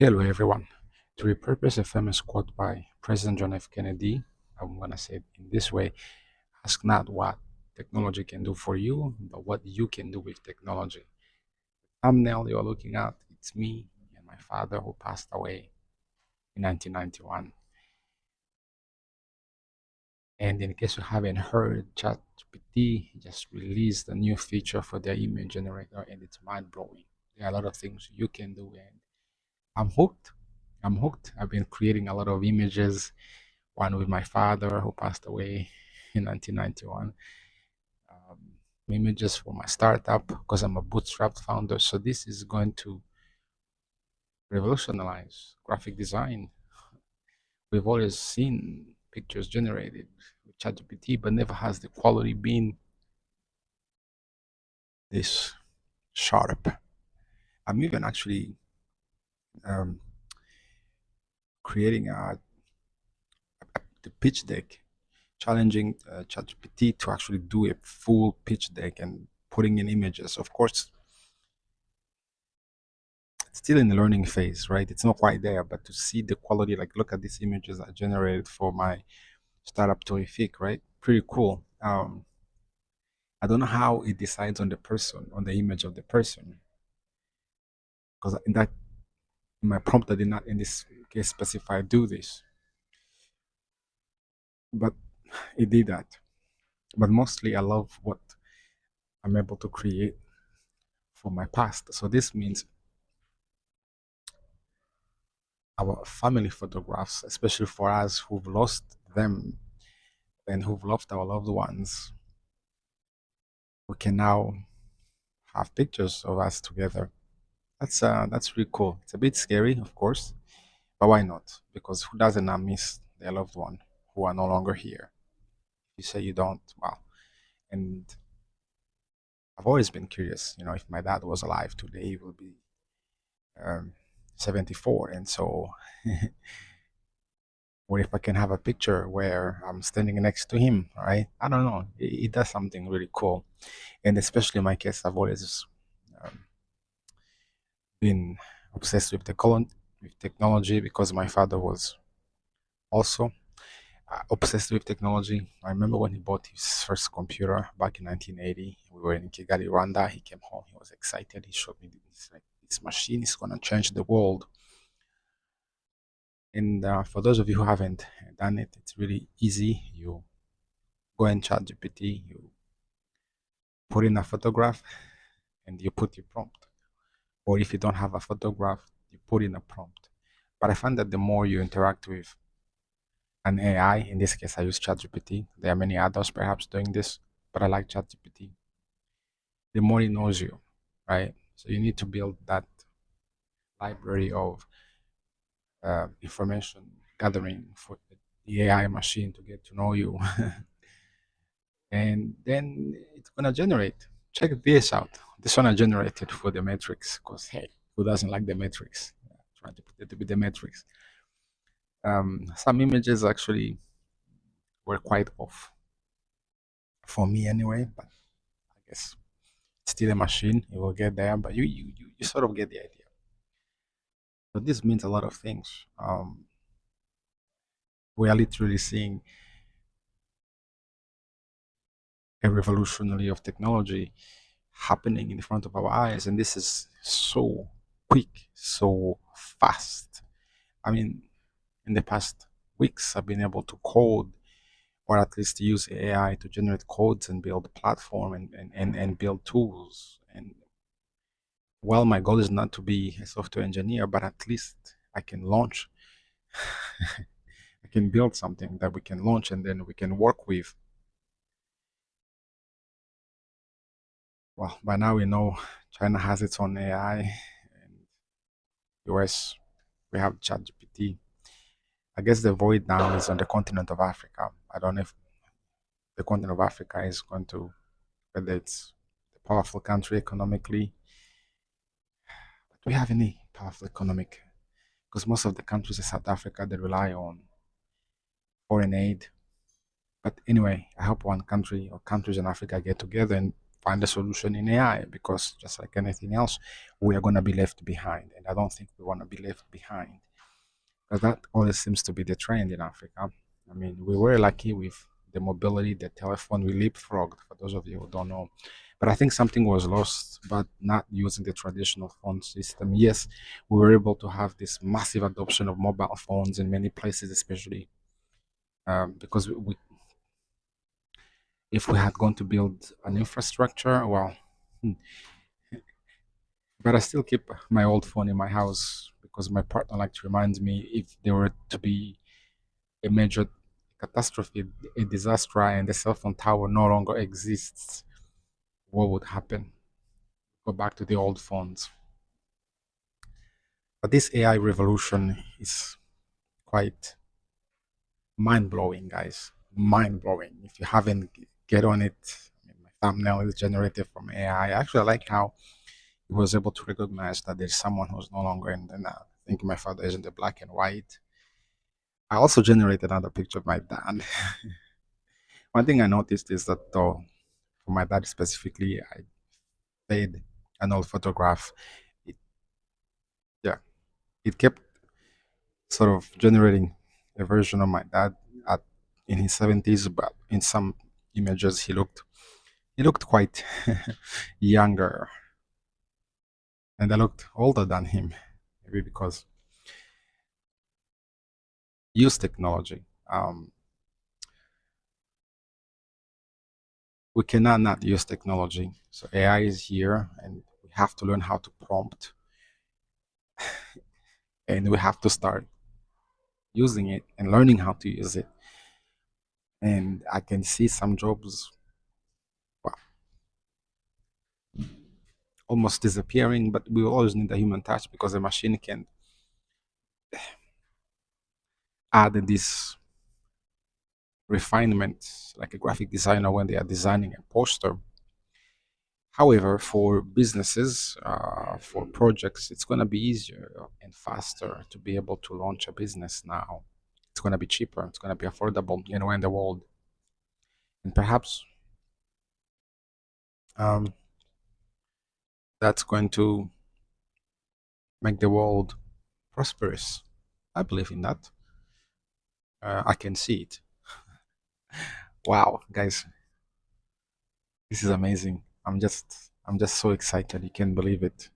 Hello, everyone. To repurpose a famous quote by President John F. Kennedy, I'm going to say it in this way: ask not what technology can do for you, but what you can do with technology. Thumbnail you're looking at, it's me and my father who passed away in 1991. And in case you haven't heard, ChatGPT just released a new feature for their image generator, and it's mind blowing. There are a lot of things you can do, and I'm hooked. I'm hooked. I've been creating a lot of images, one with my father who passed away in 1991. Um, Images for my startup because I'm a bootstrap founder. So this is going to revolutionize graphic design. We've always seen pictures generated with ChatGPT, but never has the quality been this sharp. I'm even actually um, creating the pitch deck, challenging ChatGPT to actually do a full pitch deck and putting in images. Of course, it's still in the learning phase, right? It's not quite there, but to see the quality, like look at these images I generated for my startup Terrific, right? Pretty cool. I don't know how it decides on the person, on the image of the person, because in my prompt I did not in this case specify do this, but it did that. But mostly I love what I'm able to create for my past. So this means our family photographs, especially for us who've lost them and who've lost our loved ones, we can now have pictures of us together. That's really cool. It's a bit scary, of course, but why not? Because who doesn't now miss their loved one who are no longer here? You say you don't, well, and I've always been curious. If my dad was alive today, he will be um, 74, and so what if I can have a picture where I'm standing next to him, right? I don't know. It does something really cool, and especially in my case, I've always um, been obsessed with technology because my father was also obsessed with technology. I remember when he bought his first computer back in 1980. We were in Kigali, Rwanda. He came home. He was excited. He showed me this machine is going to change the world. And for those of you who haven't done it, it's really easy. You go and chat GPT, you put in a photograph, and you put your prompt. Or if you don't have a photograph, you put in a prompt. But I find that the more you interact with an AI, in this case, I use ChatGPT. There are many others perhaps doing this, but I like ChatGPT. The more it knows you, right? So you need to build that library of information gathering for the AI machine to get to know you. And then it's gonna generate. Check this out. This one I generated for the matrix because hey, who doesn't like the matrix? Trying to put it to be the matrix. Some images actually were quite off for me anyway, but I guess it's still a machine. It will get there, but you sort of get the idea. So this means a lot of things. We are literally seeing a revolutionary of technology happening in front of our eyes, and this is so quick, so fast. I mean, in the past weeks, I've been able to code or at least use AI to generate codes and build a platform and build tools. And well, my goal is not to be a software engineer, but at least I can launch, I can build something that we can launch and then we can work with. Well, by now we know China has its own AI, and US, we have ChatGPT. I guess the void now is on the continent of Africa. I don't know if the continent of Africa is going to, whether it's a powerful country economically. Do we have any powerful economic? Because most of the countries in South Africa, they rely on foreign aid. But anyway, I hope one country or countries in Africa get together and find a solution in AI because just like anything else, we are going to be left behind. And I don't think we want to be left behind because that always seems to be the trend in Africa. I mean, we were lucky with the mobility, the telephone, we leapfrogged, for those of you who don't know. But I think something was lost, but not using the traditional phone system. Yes, we were able to have this massive adoption of mobile phones in many places, especially because if we had gone to build an infrastructure, well, hmm, but I still keep my old phone in my house because my partner like to remind me if there were to be a major catastrophe, a disaster, and the cell phone tower no longer exists, what would happen? Go back to the old phones. But this AI revolution is quite mind blowing, guys. Mind blowing. If you haven't get on it, I mean, my thumbnail is generated from AI. Actually, I like how he was able to recognize that there's someone who's no longer in the now. I think my father is in the black and white. I also generated another picture of my dad. One thing I noticed is that though for my dad specifically, I played an old photograph. It, yeah, it kept sort of generating a version of my dad at in his 70s, but in some images he looked quite younger, and I looked older than him, maybe because use technology. We cannot not use technology. So AI is here, and we have to learn how to prompt, and we have to start using it and learning how to use it. And I can see some jobs, well, almost disappearing, but we will always need a human touch because a machine can add this refinement, like a graphic designer when they are designing a poster. However, for businesses, for projects, it's going to be easier and faster to be able to launch a business now. It's going to be cheaper. It's going to be affordable anywhere in the world, and perhaps um, that's going to make the world prosperous. I believe in that. I can see it. Wow, guys, this is amazing. I'm just so excited. You can't believe it.